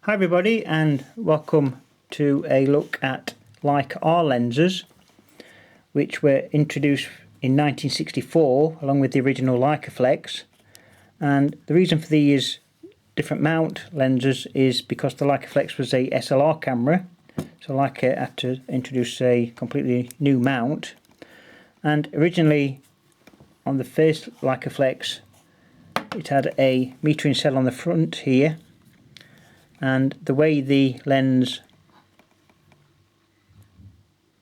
Hi everybody, and welcome to a look at Leica R lenses, which were introduced in 1964 along with the original Leicaflex. And the reason for these different mount lenses is because the Leicaflex was a SLR camera, so Leica had to introduce a completely new mount. And originally on the first Leicaflex it had a metering cell on the front here, and the way the lens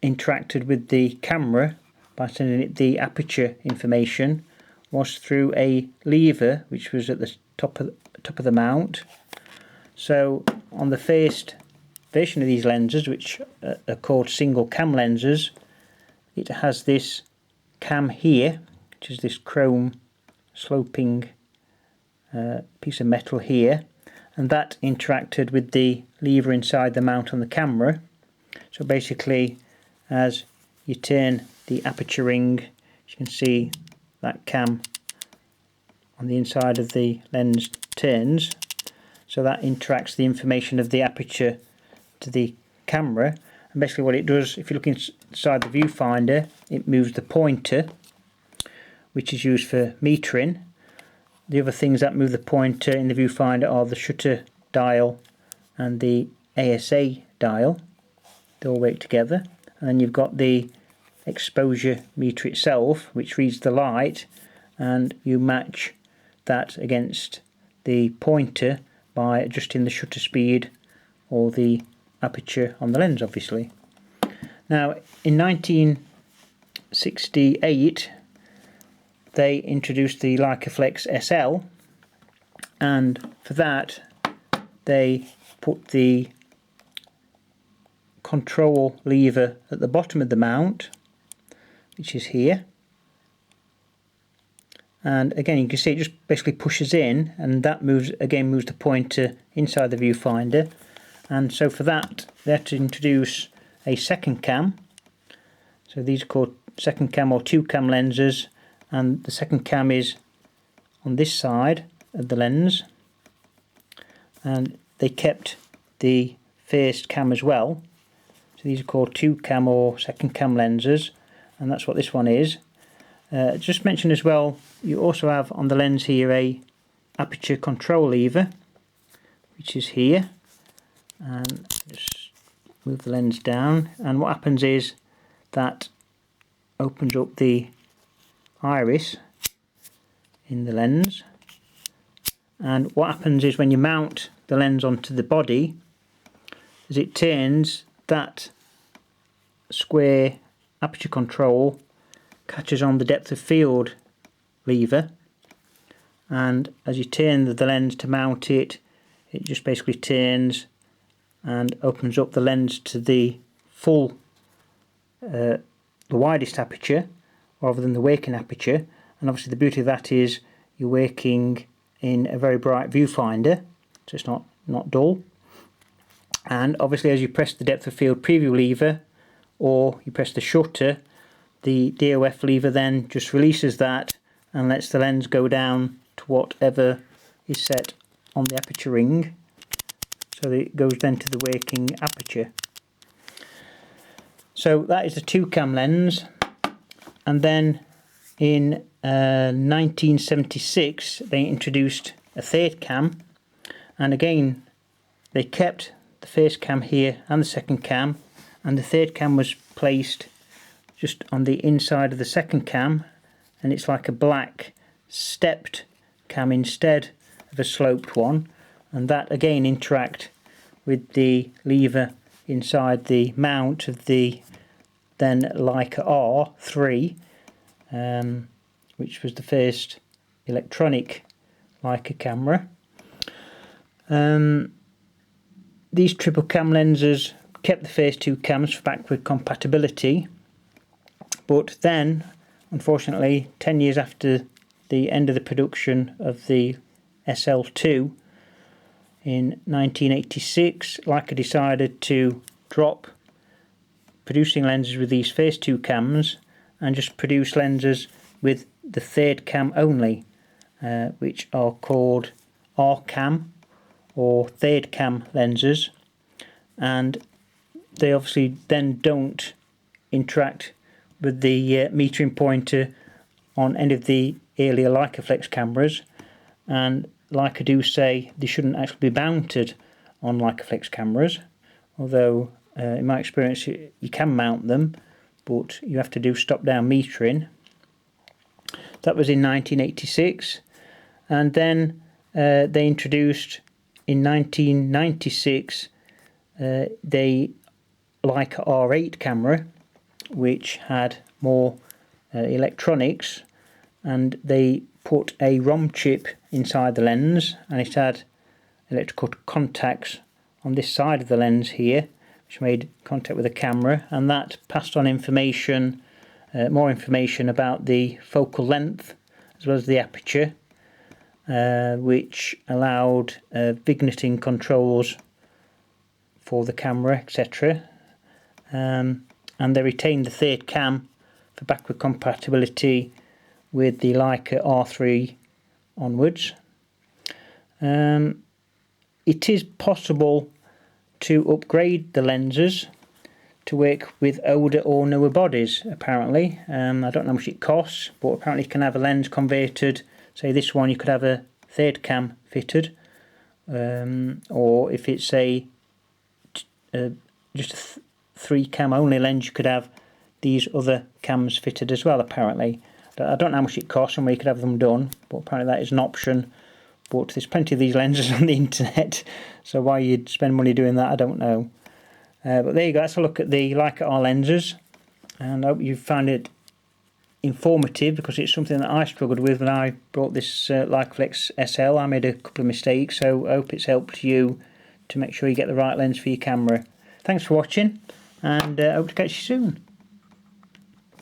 interacted with the camera by sending it the aperture information was through a lever which was at the top of the mount. So on the first version of these lenses, which are called single cam lenses, it has this cam here, which is this chrome sloping piece of metal here, and that interacted with the lever inside the mount on the camera. So basically, as you turn the aperture ring, you can see that cam on the inside of the lens turns, so that interacts the information of the aperture to the camera. And basically what it does, if you look inside the viewfinder, it moves the pointer, which is used for metering. The other things that move the pointer in the viewfinder are the shutter dial and the ASA dial. They all work together. And then you've got the exposure meter itself, which reads the light, and you match that against the pointer by adjusting the shutter speed or the aperture on the lens, obviously. Now, in 1968 they introduced the Leicaflex SL, and for that they put the control lever at the bottom of the mount, which is here, and again you can see it just basically pushes in, and that moves the pointer inside the viewfinder. And so for that they had to introduce a second cam. So these are called second cam or two cam lenses, and the second cam is on this side of the lens, and they kept the first cam as well. So these are called two cam or second cam lenses, and that's what this one is. Just mention as well, you also have on the lens here a aperture control lever, which is here, and just move the lens down, and what happens is that opens up the iris in the lens, and what happens is when you mount the lens onto the body, as it turns, that square aperture control catches on the depth of field lever, and as you turn the lens to mount it, it just basically turns and opens up the lens to the full the widest aperture rather than the working aperture. And obviously the beauty of that is you're working in a very bright viewfinder, so it's not dull. And obviously as you press the depth of field preview lever or you press the shutter, the DOF lever then just releases that and lets the lens go down to whatever is set on the aperture ring, so that it goes then to the working aperture. So that is the two cam lens. And then in 1976 they introduced a third cam, and again they kept the first cam here and the second cam, and the third cam was placed just on the inside of the second cam, and it's like a black stepped cam instead of a sloped one, and that again interact with the lever inside the mount of the then Leica R3, which was the first electronic Leica camera. These triple cam lenses kept the first two cams for backward compatibility, but then unfortunately 10 years after the end of the production of the SL2 in 1986, Leica decided to drop producing lenses with these first two cams and just produce lenses with the third cam only, which are called R cam or third cam lenses, and they obviously then don't interact with the metering pointer on any of the earlier Leicaflex cameras, and Leica do say they shouldn't actually be mounted on Leicaflex cameras, although in my experience you can mount them, but you have to do stop down metering. That was in 1986, and then they introduced in 1996 the Leica R8 camera, which had more electronics, and they put a ROM chip inside the lens, and it had electrical contacts on this side of the lens here, which made contact with the camera, and that passed on information, more information about the focal length as well as the aperture, which allowed vignetting controls for the camera, etc. And they retained the third cam for backward compatibility with the Leica R3 onwards. It is possible to upgrade the lenses to work with older or newer bodies, apparently. I don't know how much it costs, but apparently you can have a lens converted. Say this one, you could have a third cam fitted, or if it's just a 3 cam only lens, you could have these other cams fitted as well, apparently. I don't know how much it costs and where you could have them done, but apparently that is an option. But there's plenty of these lenses on the internet, so why you'd spend money doing that, I don't know. But there you go, that's a look at the Leica R lenses, and I hope you found it informative, because it's something that I struggled with when I bought this Leicaflex SL. I made a couple of mistakes, so I hope it's helped you to make sure you get the right lens for your camera. Thanks for watching, and I hope to catch you soon.